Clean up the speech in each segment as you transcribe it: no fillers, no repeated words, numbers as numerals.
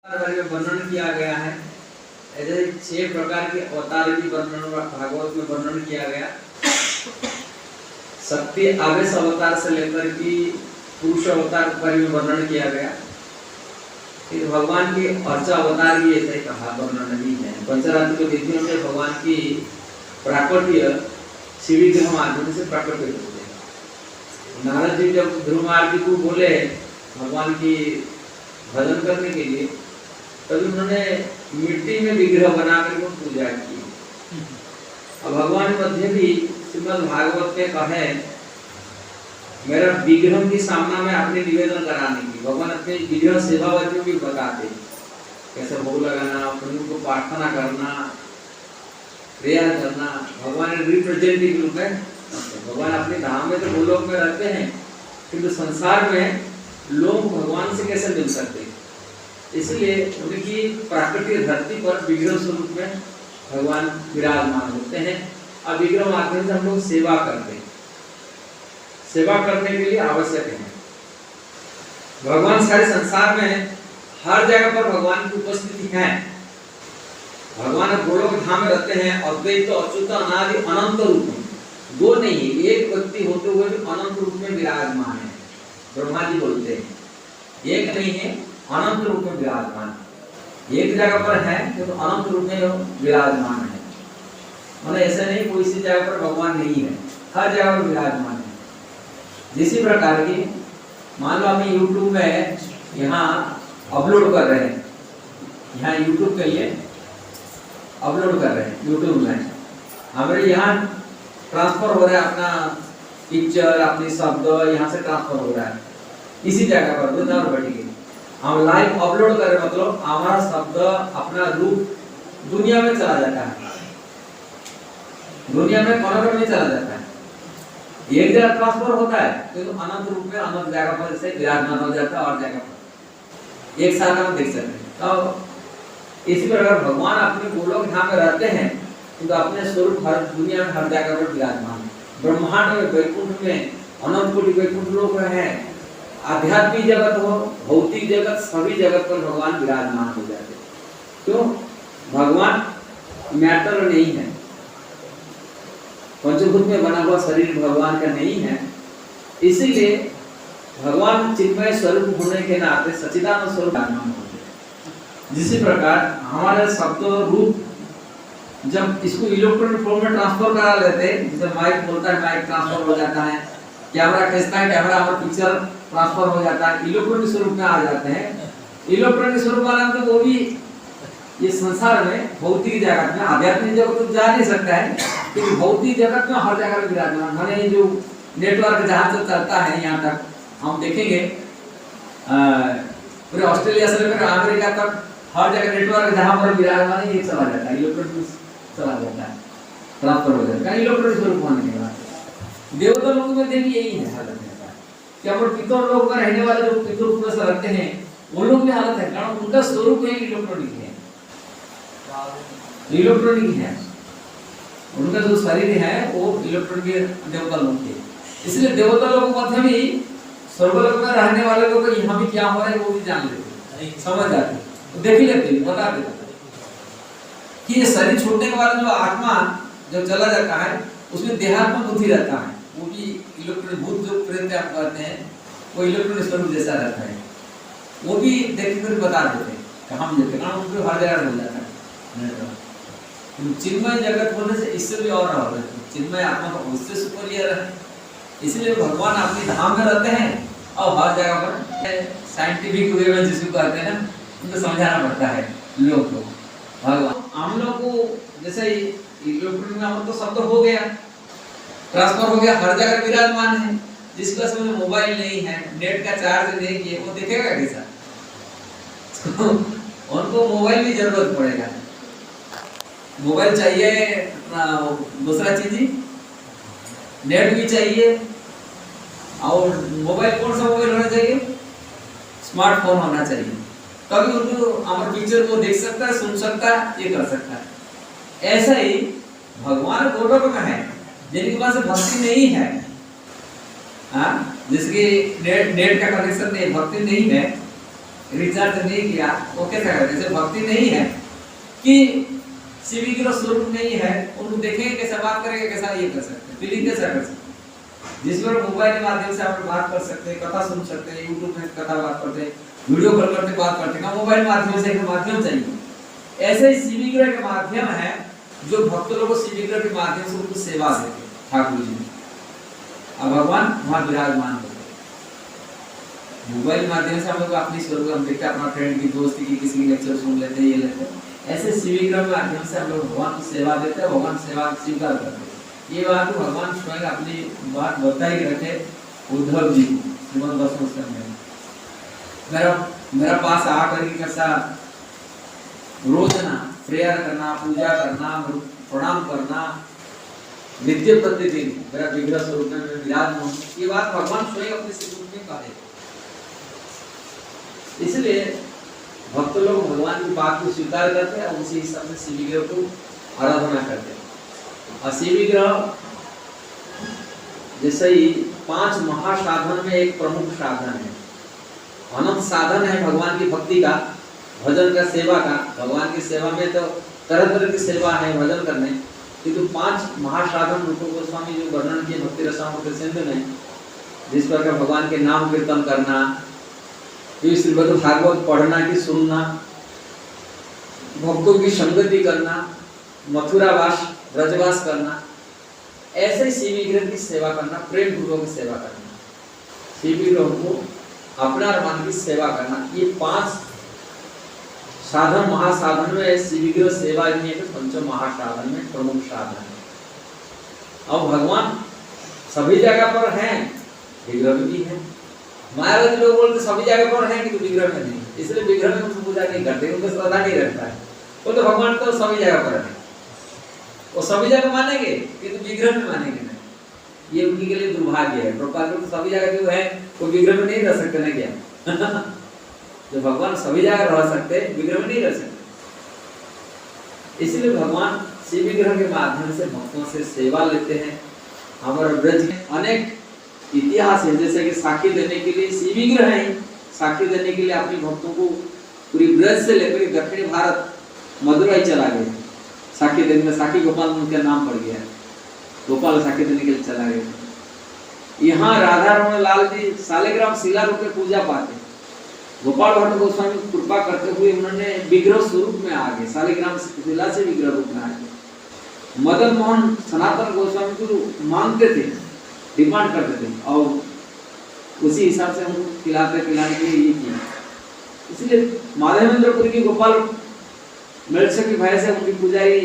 बारे में वर्णन किया गया है। ऐसे 6 प्रकार के अवतार की वर्णन भागवत में वर्णन किया गया। शक्ति आवेश अवतार से लेकर की पुरुष अवतार बारे में वर्णन किया गया। फिर भगवान के अर्चा अवतार भी ऐसे कहा वर्णन भी है। पंचरात्र के विधियों में भगवान की प्राकट्य सीढ़ी के माध्यम से प्राकट्य होते हैं। नारद जी जब ध्रुव आरती को बोले भगवान की भजन करने के लिए, तभी उन्होंने मिट्टी में विग्रह बनाकर को पूजा की। अब भगवान मध्य भी श्रीमद् भागवत में कहे मेरा विग्रह की सामना में अपने निवेदन कराने की। भगवान अपने विग्रह सेवा वाक्यों भी बताते कैसे भोग लगाना, प्रभु को प्रार्थना करना, प्रेयर करना। भगवान रिप्रेजेंटेटिव रूप में भगवान अपने धाम में तो गोलोक में रहते हैं, किंतु संसार में लोग भगवान से कैसे मिल सकते हैं। इसलिए उनकी प्राकृतिक धरती पर विग्रह स्वरूप में भगवान विराजमान होते हैं। अब विग्रह माध्यम से हम लोग सेवा करते हैं। सेवा करने के लिए आवश्यक है भगवान सारे संसार में हर जगह पर भगवान की उपस्थिति है। भगवान गोलोक धाम में रहते हैं। अद्वैत अच्युत अनादि अनंत रूप में, दो नहीं एक व्यक्ति होते हुए भी अनंत रूप में विराजमान है। ब्रह्मा जी बोलते हैं एक नहीं है, अनंत रूप में विराजमान। एक जगह पर है तो अनंत रूप में विराजमान है। मतलब ऐसा नहीं कोई सी जगह पर भगवान नहीं है, हर जगह पर विराजमान है। जिसी प्रकार की मान लो हम YouTube में यहाँ अपलोड कर रहे हैं, यहाँ YouTube के लिए अपलोड कर रहे हैं YouTube में, हमारे यहाँ ट्रांसफर हो रहा है अपना पिक्चर, अपनी शब्द यहाँ से ट्रांसफर हो रहा है इसी जगह पर वृंदावन बैठ के हम लाइव अपलोड करें। मतलब हमारा शब्द अपना रूप दुनिया में चला जाता है, दुनिया में कॉर्नर में चला जाता है। एक जगह ट्रांसफर होता है तो अनंत रूप में अनंत जगह पर से विराजमान हो जाता है और जगह पर एक साथ हम देख सकते हैं। तो इसी प्रकार भगवान अपने गोलोक धाम में रहते हैं तो अपने स्वरूप हर दुनिया में हर जगह पर विराजमान है। ब्रह्मांड में, वैकुंठ में, अनंत कोटि वैकुंठ लोक है, आध्यात्मिक जगत हो, भौतिक जगत, सभी जगत पर भगवान विराजमान हो जाते हैं। क्यों? भगवान मैटर नहीं है, पंचभूत में बना हुआ शरीर भगवान का नहीं है। इसीलिए भगवान चिन्मय स्वरूप होने के नाते सच्चिदानंद स्वरूप विराजमान होते हैं। जिसी प्रकार हमारे शब्द रूप जब इसको इलेक्ट्रॉनिक फॉर्म में ट्रांसफर करा लेते हैं, जैसे माइक बोलता है माइक ट्रांसफर हो जाता है, कैमरा खींचता है कैमरा और पिक्चर ट्रांसफर हो जाता है, इलेक्ट्रॉनिक स्वरूप में आ जाते हैं। इलेक्ट्रॉनिक स्वरूप वाला तो वो भी ये संसार में भौतिक जगत में, आध्यात्मिक जगत तो जा नहीं सकता है, लेकिन भौतिक जगत में हर जगह विराजमान। माने जो नेटवर्क जहाँ से चलता है यहाँ तक हम देखेंगे पूरे ऑस्ट्रेलिया से लेकर अमेरिका तक हर जगह नेटवर्क जहाँ पर विराजमान है ये चला जाता है, इलेक्ट्रॉनिक चला जाता है, ट्रांसफर हो जाता है इलेक्ट्रॉनिक स्वरूप होने के बाद। देवता लोग में देखिए यही है हालत है कि हम पितृ लोग में रहने वाले जो पितृ रूप में रहते हैं वो लोग में हालत है, कारण उनका स्वरूप ही इलेक्ट्रॉनिक है, इलेक्ट्रॉनिक है। उनका जो शरीर है वो इलेक्ट्रॉनिक देवता लोग के। इसलिए देवता लोग मध्य भी स्वर्गलोक में रहने वाले लोग यहाँ भी क्या हो रहा है वो भी जान लेते, समझ जाते, देख लेते, बता देते कि ये शरीर छोड़ने के बाद जो आत्मा जब चला जाता है उसमें देहात्मा बुद्धि रहता है, वो भी इलेक्ट्रॉनिक भूत जो प्रेत आप कहते हैं वो इलेक्ट्रॉनिक स्वरूप जैसा रहता है, वो भी देख कर बता देते हैं कहाँ मिलते हैं, उनको हर जगह मिल जाता है। चिन्मय जगत होने से इससे भी और होता है, चिन्मय आत्मा का उससे सुपरियर है। इसलिए भगवान अपने धाम में रहते हैं और हर जगह पर साइंटिफिक वे में जिसको कहते हैं ना उनको समझाना पड़ता है लोग को। भगवान हम लोग को जैसे इलेक्ट्रॉनिक नाम तो शब्द हो गया, ट्रांसफर हो गया, हर जगह विराजमान है। जिसके पास में मोबाइल नहीं है, नेट का चार्ज नहीं किए, वो देखेगा कैसा? उनको मोबाइल की जरूरत पड़ेगा, मोबाइल चाहिए, दूसरा चीज ही नेट भी चाहिए। और मोबाइल कौन सा मोबाइल होना चाहिए? स्मार्टफोन होना चाहिए, तभी उनको हमारे पिक्चर को देख सकता है, सुन सकता है, ये कर सकता है। ऐसा ही भगवान गोलोक में है जिनके पास भक्ति नहीं है, जिसके नेट का कनेक्शन नहीं, भक्ति नहीं है, रिचार्ज नहीं किया वो कैसे करते? जैसे भक्ति नहीं है कि शिव विग्रह स्वरूप नहीं है, उनको देखेंगे कैसे, बात करेंगे कैसा, ये कर सकते हैं, फीलिंग कैसा कर सकते हैं। जिस पर मोबाइल के माध्यम से आप बात कर सकते हैं, कथा सुन सकते हैं, यूट्यूब में कथा बात करते हैं, वीडियो कॉल करते बात करते हैं, मोबाइल माध्यम से एक माध्यम चाहिए। ऐसे ही शिव विग्रह के माध्यम है जो भक्त लोगों को शिव विग्रह के माध्यम से उनको सेवा देते हैं ठाकुर जी। अब भगवान वहां विराजमान होते हैं। मोबाइल माध्यम से हम लोग अपनी स्वरूप हम देखते हैं, अपना फ्रेंड की, दोस्त की, किसी की लेक्चर सुन लेते हैं, ये लेते हैं। ऐसे शिव विग्रह के माध्यम से हम लोग भगवान को सेवा देते हैं, भगवान सेवा स्वीकार करते हैं। ये बात तो भगवान स्वयं अपनी बात बता ही रखे उद्धव जी को श्रीमद् भागवत में। मेरा पास आकर के कैसा रोजना प्रेयर करना, पूजा करना, प्रणाम करना, नित्य प्रतिदिन मेरा विग्रह स्वरूप में विराजमान, ये बात भगवान स्वयं अपने स्वरूप में कहे। इसलिए भक्त लोग भगवान की बात को स्वीकार करते हैं और उसी हिसाब से शिव विग्रह को आराधना करते हैं। और शिव विग्रह जैसे ही 5 महासाधन में एक प्रमुख साधन है। अनंत साधन है भगवान की भक्ति का, भजन का, सेवा का। भगवान की सेवा में तो तरह तरह की सेवा है भजन करने, किंतु 5 महासाधन रूपों गोस्वामी जो वर्णन किए भक्ति रसामृत सिंधु में, जिस प्रकार भगवान के नाम कीर्तन करना, फिर श्रीमद् भागवत पढ़ना की सुनना, भक्तों की संगति करना, मथुरावास ब्रजवास करना, ऐसे शिव विग्रह की सेवा करना, प्रेम पूर्वक सेवा करना, शिव विग्रह को अपना मान की सेवा करना, ये 5 साधन महासाधन में शिव विग्रह सेवा नहीं है, तो 5 महासाधन में प्रमुख साधन है। अब भगवान सभी जगह पर हैं, विग्रह में भी है। मायावादी लोग बोलते सभी जगह पर हैं कि विग्रह में नहीं, इसलिए विग्रह में उनको पूजा नहीं करते, उनको श्रद्धा नहीं रखता है। वो तो भगवान तो सभी जगह पर है, वो सभी जगह मानेंगे किंतु विग्रह में मानेंगे नहीं, ये उनके लिए दुर्भाग्य है। प्रभुपाद तो सभी जगह जो है वो विग्रह में नहीं रह सकते ना क्या? जो भगवान सभी जगह रह सकते, विग्रह में नहीं रह सकते। इसलिए भगवान शिव विग्रह के माध्यम से भक्तों से सेवा लेते हैं। हमारे ब्रज में अनेक इतिहास है, जैसे कि साखी देने के लिए शिव विग्रह है, साखी देने के लिए अपने भक्तों को पूरी ब्रज से लेकर दक्षिण भारत मदुरई चला गए साखी देने में। साखी गोपाल उनका नाम पड़ गया, गोपाल साखी देने के लिए चला गए। यहाँ राधा रमण लाल जी सालिग्राम शिला रूप में पूजा पाते, गोपाल भट्ट गोस्वामी कृपा करते हुए उन्होंने विग्रह स्वरूप में आ गए, सालिग्राम शिला से विग्रह रूप में आ गए। मदन मोहन सनातन गोस्वामी को मांगते थे, डिमांड करते थे, और उसी हिसाब से हम खिलाते पिलाने के लिए ये किया। इसलिए माधवेंद्रपुर की गोपाल मेरे की भय से उनकी पुजारी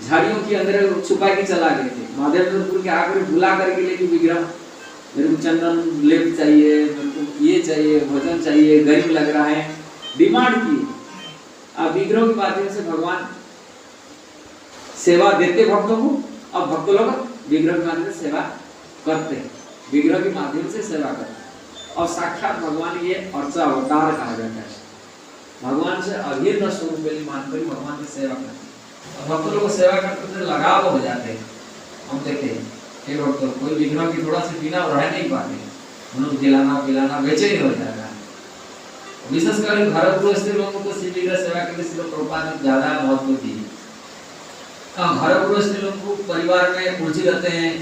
झाड़ियों के अंदर छुपा के चला गए थे। माधवेंद्रपुर के आकर बुला करके लेके विग्रह, मेरे को चंदन लेप चाहिए, मेरे को ये चाहिए, भोजन चाहिए, गरीब लग रहा है, डिमांड की। अब विग्रह के माध्यम से भगवान सेवा देते भक्तों को, अब भक्त लोग विग्रह के माध्यम से सेवा करते हैं, विग्रह के माध्यम से सेवा करते हैं। और साक्षात भगवान ये अर्चा अवतार कहा जाता है, भगवान से अभिन्न स्वरूप मानकर भगवान की सेवा करते हैं। भक्त लोग सेवा करते थे, लगाव हो जाते हैं। हम देखते हैं भक्त कोई विग्रह की थोड़ा सा बिना रह नहीं पाते, उन्हें खिलाना पिलाना बेचैन हो जाता है। विशेषकर घर गृहस्थ लोगों को शिव विग्रह सेवा के लिए प्रभुपाद ने ज्यादा महत्व दी। घर गृहस्थ लोग को परिवार में उलझे रहते हैं,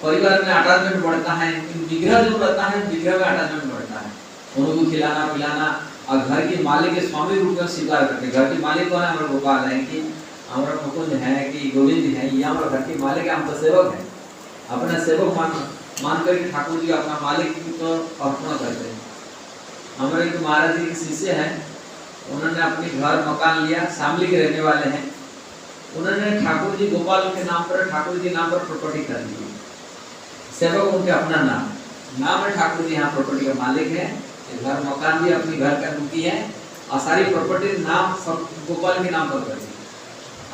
परिवार में अटैचमेंट बढ़ता है, विग्रह जो रहता है विग्रह में अटैचमेंट बढ़ता है। उनको खिलाना पिलाना और घर के मालिक के स्वामी रूप में स्वीकार करते। घर के मालिक कौन है? हमारा गोपाल है, कि हमारा मुकुंद है, कि गोविंद है, ये हमारा घर के मालिक है, हम तो सेवक है। अपना सेवक मान करके ठाकुर जी अपना मालिक तो अर्पण करते हैं। हमारे एक महाराज जी के शिष्य हैं, उन्होंने अपने घर मकान लिया, शामली के रहने वाले हैं। उन्होंने ठाकुर जी गोपाल के नाम पर, ठाकुर जी नाम पर प्रॉपर्टी कर दी। सेवक उनके अपना नाम है, ठाकुर जी यहाँ प्रॉपर्टी का मालिक है। घर मकान भी अपनी घर का उनकी है, और सारी प्रॉपर्टी नाम सब गोपाल के नाम पर कर दी,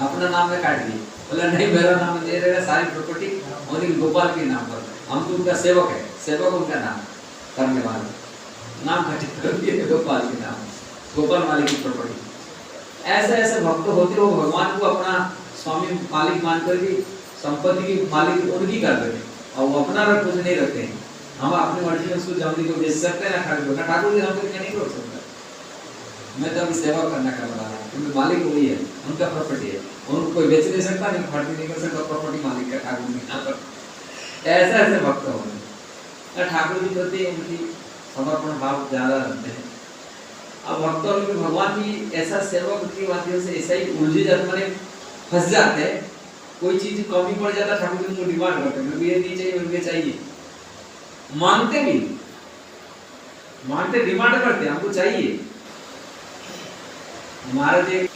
अपना नाम में काट दी। बोला नहीं, मेरा नाम दे देगा, सारी प्रॉपर्टी और गोपाल के नाम पर, हम तो उनका सेवक है, सेवक उनका नाम करने वाला, नाम कर दिए गोपाल के नाम, गोपाल मालिक की प्रॉपर्टी। ऐसे ऐसे भक्त होते हो भगवान को अपना स्वामी मालिक मानकर भी संपत्ति की मालिक उनकी कर देते, और वो अपना कुछ नहीं रखते हैं। हम अपनी मर्जी में उसको जमीन को बेच सकते हैं ना ठाकुर जी हमको नहीं रोक सकता। मैं तो अभी सेवा करना का बना रहा हूँ, क्योंकि मालिक वही है, उनका प्रॉपर्टी है, उनको कोई बेच नहीं सकता, नहीं खरीद नहीं कर सकता, प्रॉपर्टी मालिक का ठाकुर ने यहाँ पर। ऐसे ऐसे भक्त होंगे ठाकुर जी प्रति उनकी समर्पण भाव ज्यादा रहते हैं। अब भक्तों में भगवान की ऐसा सेवक के माध्यम से ऐसा ही उलझे जाते, माने फंस जाते हैं, कोई चीज कमी पड़ जाता ठाकुर जी उनको डिमांड करते हैं, ये नहीं चाहिए उनके चाहिए, मांगते भी, मांगते डिमांड करते हैं हमको चाहिए। महाराज जी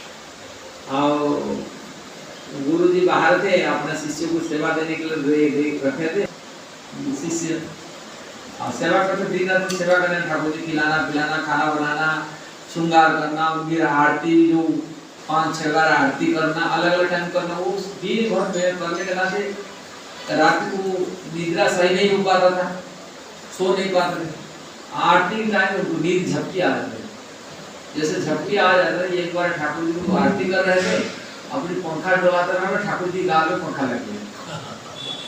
गुरु जी बाहर थे, अपने शिष्य को सेवा देने के लिए रखे थे, शिष्य सेवा करते, दिन रात सेवा करने, ठाकुर जी खिलाना पिलाना, खाना बनाना, श्रृंगार करना, उनकी आरती जो 5-6 बार आरती करना, अलग अलग टाइम करना, वो दिन भर में करने के नाते रात को निद्रा सही नहीं हो पाता था, सो नहीं पाते थे। आरती टाइम उनको नींद झपकी आ जाती है, जैसे झपकी आ जाता है। एक बार ठाकुर जी को आरती कर रहे थे, अपनी पंखा डुलाते रहे, ठाकुर जी गाल में पंखा लग गया,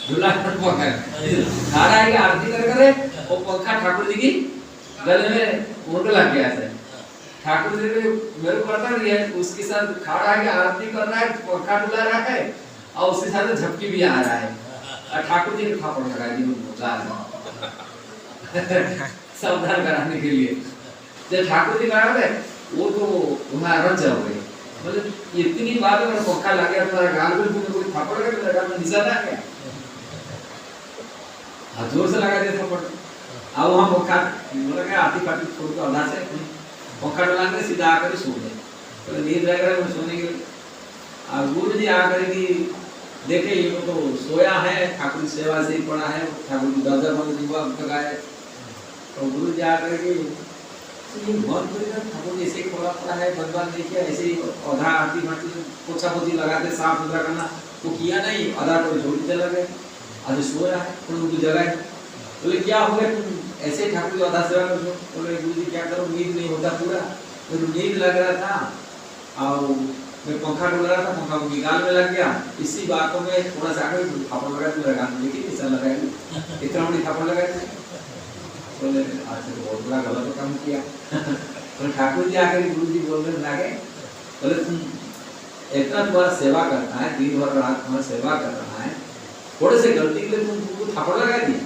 झूला पर पंखा खा रहा है कि आरती कर करे, वो पंखा ठाकुर जी की गले में मुंड लग गया है। ठाकुर जी मेरे को पता नहीं है, उसके साथ खा रहा है कि आरती कर रहा है, पंखा डुला रहा है, और उसके साथ झपकी भी आ रहा है, और ठाकुर जी ने थापड़ लगा दी गाल में सावधान कराने के लिए। जब ठाकुर जी कह रहे थे, वो तो वहाँ रंज हो गई, मतलब इतनी बात है, पंखा लग गया तुम्हारा गाल में, तुमने कोई थापड़ लगा, मेरा गाल में निशान आ गया, हाथ जोर से लगा दिया थापड़। अब वहाँ पंखा बोला क्या आती पार्टी छोड़ के आधा से पंखा डलाने सीधा आकर सो गए, तो नींद लग रहा है सोने के। और गुरु जी आकर की देखे ये तो सोया है, ठाकुर सेवा से ही पड़ा है, ठाकुर जी दर्जा बंद जुआ लगाए, तो गुरु जी आकर के मन करेगा ठाकुर ऐसे ही खोला पड़ा है, बदबान नहीं किया, ऐसे ही आधा आरती मारती पोछा पोछी लगाते साफ सुथरा करना तो किया नहीं, आधा को छोड़ चला गया, आज सो रहा है, तो उनको जगाए, बोले क्या हो गया तुम ऐसे ठाकुर जी आधा सेवा कर दो। बोले गुरु जी क्या करूं, नींद नहीं होता पूरा, मेरे नींद लग रहा था और मैं पंखा डुला रहा था, पंखा को गाल में लग गया, इसी बातों में थोड़ा सा आकर थापड़ लगा तो लगा, देखिए कैसा लगाया, इतना बड़ी थापड़ लगाए थे। बोले आज तो बहुत बड़ा गलत काम किया। तो ठाकुर जी आकर गुरु जी बोलने लगे, बोले तुम इतना तुम्हारा सेवा करता है, दिन भर रात तुम्हारा सेवा कर रहा है, थोड़े से गलती के लिए तुमको थापड़ लगा दिया,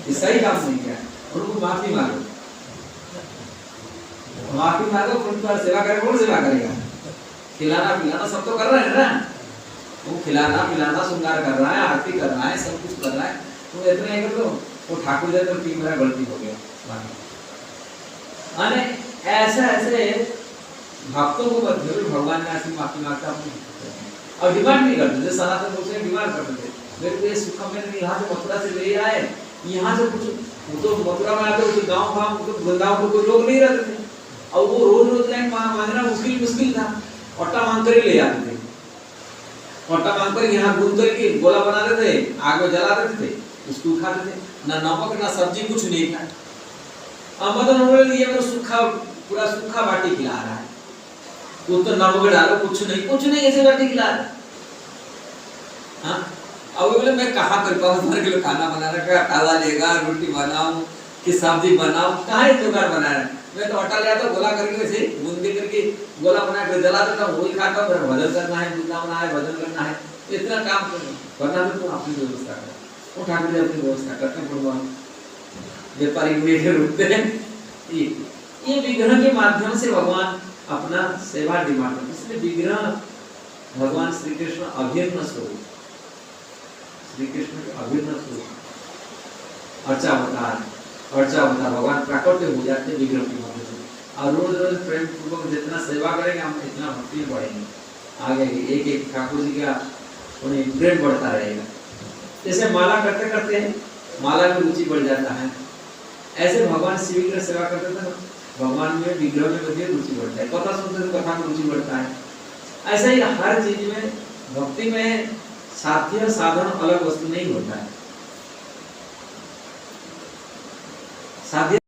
ये सही काम नहीं किया, उनको माफी मांगो, माफी मांगो, कौन तुम्हारा सेवा करे, कौन सेवा करेगा, खिलाना पिलाना सब तो कर रहे हैं ना, वो खिलाना पिलाना श्रृंगार कर रहा है, आरती कर रहा है, सब कुछ कर रहा है, तुम इतना ही कर दो, वो ठाकुर जी तो ठीक मेरा गलती हो गया। माने ऐसे ऐसे भक्तों को मध्य में भगवान ने ऐसी माफी मांगता और डिमांड नहीं करते, जैसे सनातन लोग से डिमांड करते थे, मेरे को ये सुख मैंने यहाँ से मथुरा से ले आए, यहाँ से कुछ वो तो मथुरा में आते तो गाँव गाँव तो वृंदावन में कोई लोग नहीं रहते थे, और वो रोज रोज लाइन मांगना मुश्किल था, ऑटा मांग कर ही ले आते थे, ऑटा मांग कर यहाँ गूंद करके गोला बना देते थे, आग में जला देते थे, उसको खाते थे, ना नमक ना सब्जी कुछ नहीं था। अब मतलब ये तो सूखा पूरा सूखा बाटी खिला रहा है, तो नमक डालो कुछ नहीं ऐसे बाटी खिला रहा है। हाँ अब बोले मैं कहाँ कर पाऊँ, तुम्हारे के लिए खाना बना रहा, तावा लेगा, रोटी बनाऊं कि सब्जी बनाऊं, कहाँ जुगाड़ बना रहा है, मैं तो आटा ले आता गोला करके वैसे बूंदी करके गोला बना कर जला देता हूँ, वही खाता हूँ, मेरा भजन करना है, बुंदा होना है, भजन करना है, इतना काम करना तो अपनी व्यवस्था कर, वो ठाकुर जी अपनी व्यवस्था करते हैं, भगवान व्यापारी मेरे रुकते हैं। ये विग्रह के माध्यम से भगवान अपना सेवा डिमांड करते, इसलिए विग्रह भगवान श्री कृष्ण अभिन्न स्वरूप, श्री कृष्ण के अभिन्न स्वरूप अर्चावतार भगवान प्राकट्य हो जाते हैं विग्रह के माध्यम से, और रोज रोज प्रेम पूर्वक जितना सेवा करेंगे हम इतना भक्ति बढ़ेंगे, आगे एक एक ठाकुर जी का उन्हें प्रेम बढ़ता रहेगा। जैसे माला करते करते माला में रुचि बढ़ जाता है, ऐसे भगवान शिव की सेवा करते थे, भगवान में विग्रह में रुचि बढ़ता है, कथा सुनते तो कथा में रुचि बढ़ता है। ऐसा ही हर चीज में भक्ति में साध्य साधन अलग वस्तु नहीं होता है, साध्य